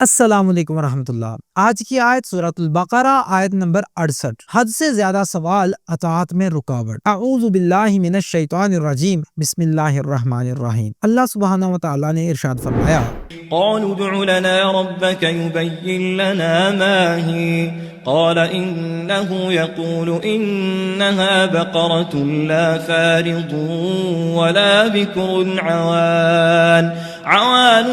السلام علیکم ورحمۃ اللہ۔ آج کی آیت سورۃ البقرہ آیت نمبر 68۔ حد سے زیادہ سوال اطاعت میں رکاوٹ۔ اعوذ باللہ من الشیطان الرجیم، بسم اللہ الرحمن الرحیم۔ اللہ سبحانہ و تعالی نے ارشاد فرمایا، قالوا ادع لنا ربك يبين لنا ما هي قال إنه يقول إنها بقرة لا فارض ولا بكر عوان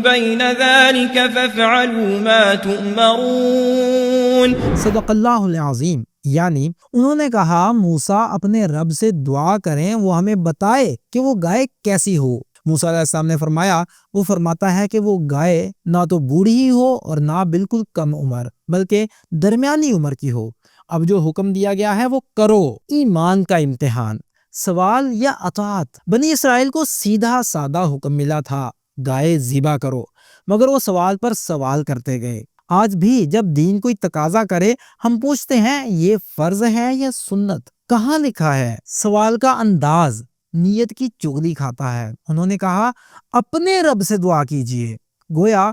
بين ذلك فافعلوا ما تؤمرون۔ صدق اللہ العظیم۔ یعنی انہوں نے کہا موسیٰ اپنے رب سے دعا کریں، وہ ہمیں بتائے کہ وہ گائے کیسی ہو۔ موسیٰ علیہ السلام نے فرمایا، وہ فرماتا ہے کہ وہ گائے نہ تو بوڑھی ہو اور نہ بالکل کم عمر، بلکہ درمیانی عمر کی ہو۔ اب جو حکم دیا گیا ہے وہ کرو، ایمان کا امتحان، سوال یا اطاعت۔ بنی اسرائیل کو سیدھا سادہ حکم ملا تھا، گائے ذبح کرو، مگر وہ سوال پر سوال کرتے گئے۔ آج بھی جب دین کوئی تقاضا کرے، ہم پوچھتے ہیں یہ فرض ہے یا سنت، کہاں لکھا ہے؟ سوال کا انداز نیت کی چغلی کھاتا ہے۔ انہوں نے کہا اپنے رب سے دعا کیجئے، گویا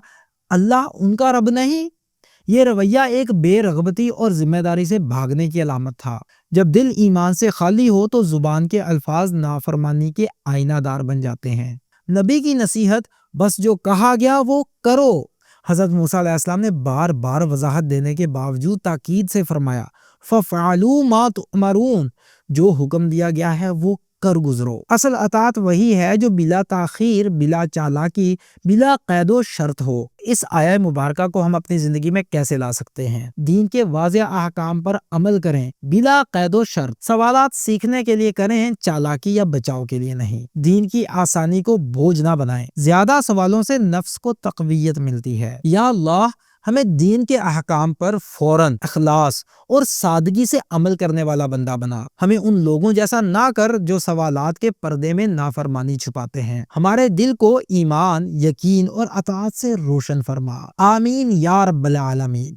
اللہ ان کا رب نہیں۔ یہ رویہ ایک بے رغبتی اور ذمہ داری سے بھاگنے کی علامت تھا۔ جب دل ایمان سے خالی ہو تو زبان کے الفاظ نافرمانی کے آئینہ دار بن جاتے ہیں۔ نبی کی نصیحت بس جو کہا گیا وہ کرو۔ حضرت موسیٰ علیہ السلام نے بار بار وضاحت دینے کے باوجود تاکید سے فرمایا، فَفْعَلُوا مَا تُؤْمَرُونَ، جو حکم دیا گیا ہے وہ کر گزرو۔ اصل اطاعت وہی ہے جو بلا تاخیر، بلا چالاکی، بلا قید و شرط ہو۔ اس آیہ مبارکہ کو ہم اپنی زندگی میں کیسے لا سکتے ہیں؟ دین کے واضح احکام پر عمل کریں، بلا قید و شرط۔ سوالات سیکھنے کے لیے کریں، چالاکی یا بچاؤ کے لیے نہیں۔ دین کی آسانی کو بوجھ نہ بنائیں۔ زیادہ سوالوں سے نفس کو تقویت ملتی ہے۔ یا اللہ، ہمیں دین کے احکام پر فوراً اخلاص اور سادگی سے عمل کرنے والا بندہ بنا۔ ہمیں ان لوگوں جیسا نہ کر جو سوالات کے پردے میں نافرمانی چھپاتے ہیں۔ ہمارے دل کو ایمان، یقین اور اطاعت سے روشن فرما۔ آمین یا رب العالمین۔